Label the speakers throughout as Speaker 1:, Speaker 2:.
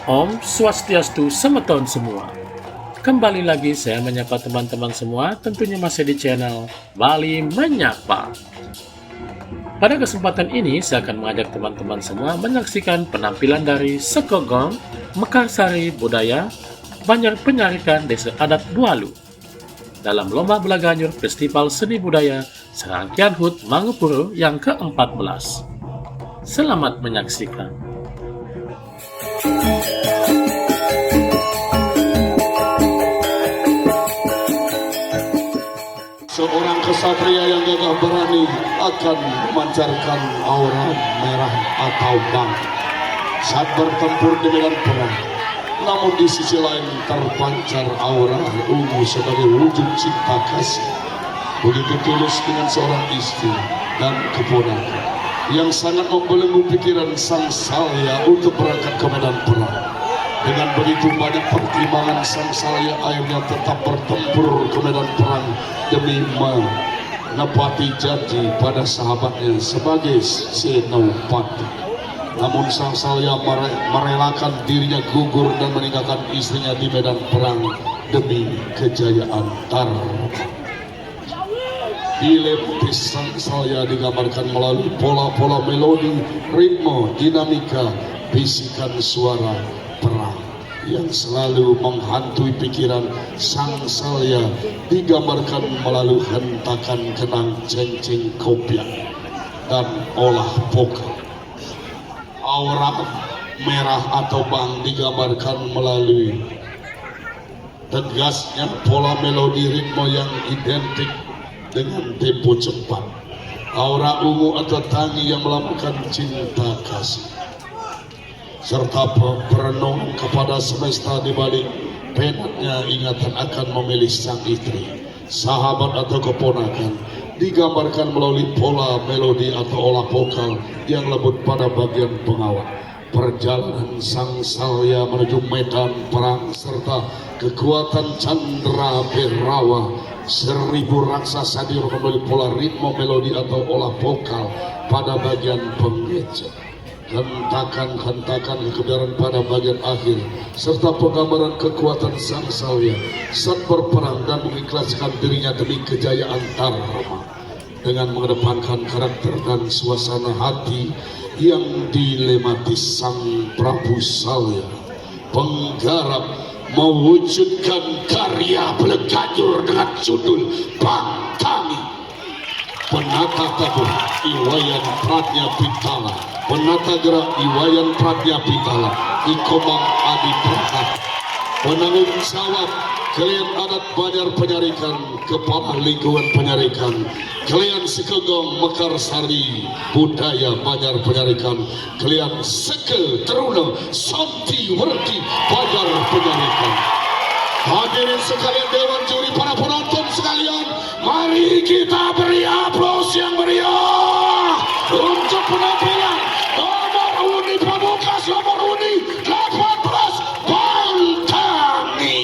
Speaker 1: Om Swastiastu semeton semua. Kembali lagi saya menyapa teman-teman semua, tentunya masih di channel Bali Menyapa. Pada kesempatan ini saya akan mengajak teman-teman semua menyaksikan penampilan dari Sekogong, Mekarsari Budaya, Banjar Penyarikan Desa Adat Bualu dalam Lomba Belaganyur Festival Seni Budaya Serangkaian HUT Mangupuro yang ke-14. Selamat menyaksikan.
Speaker 2: Seorang kesatria yang gagah berani akan memancarkan aura merah atau bang saat bertempur di medan perang. Namun di sisi lain terpancar aura ungu sebagai wujud cinta kasih begitu tulus dengan seorang istri dan keponakan yang sangat membelenggu pikiran sang Salya untuk berangkat ke medan perang. Dengan begitu banyak pertimbangan, sang Salya akhirnya tetap bertempur ke medan perang demi menepati janji pada sahabatnya sebagai senopati. Namun sang Salya merelakan dirinya gugur dan meninggalkan istrinya di medan perang demi kejayaan Dharma. Dilepis sang Salya digambarkan melalui pola-pola melodi, ritme, dinamika, bisikan suara perang yang selalu menghantui pikiran sang Salya digambarkan melalui hentakan kenang cengceng kopiah dan olah pokal. Aura merah atau bang digambarkan melalui tegasnya pola melodi ritme yang identik dengan tempo cepat. Aura ungu atau tangi yang melambangkan cinta kasih serta perenungan kepada semesta di balik penatnya ingatan akan memilih sang istri, sahabat atau keponakan digambarkan melalui pola melodi atau olah vokal yang lembut pada bagian pengawal. Perjalanan sang Salya menuju medan perang serta kekuatan Chandra Berawa, 1000 raksasa dirokan melalui pola ritme melodi atau olah vokal pada bagian pengecer. Hentakan-hentakan kebenaran pada bagian akhir serta penggambaran kekuatan sang Salya saat berperang dan mengikhlaskan dirinya demi kejayaan Dharma dengan mengedepankan karakter dan suasana hati yang dilemati sang Prabu Salya, penggarap mewujudkan karya Belaganyur dengan judul Pangtangi. Penata tabuh Iwayan Pratnya Pitala, penata gerak Iwayan Pratnya Pitala, Ikomang Adi Pratap, penanggung jawab kalian adat Banjar Penyarikan, kepala lingkungan penyarikan kalian Sekogong Mekarsari Budaya Banjar Penyarikan, kalian Sekel Teruna Santi Werdi Banjar Penyarikan. Hadirin sekalian, dewan juri, para penonton sekalian, mari kita beri aplaus yang meriah untuk penampilan nomor undi pamungkas, nomor undi 18 Pangtangi.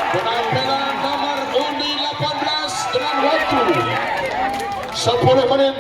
Speaker 2: Penampilan nomor undi 18 dengan waktu 10 menit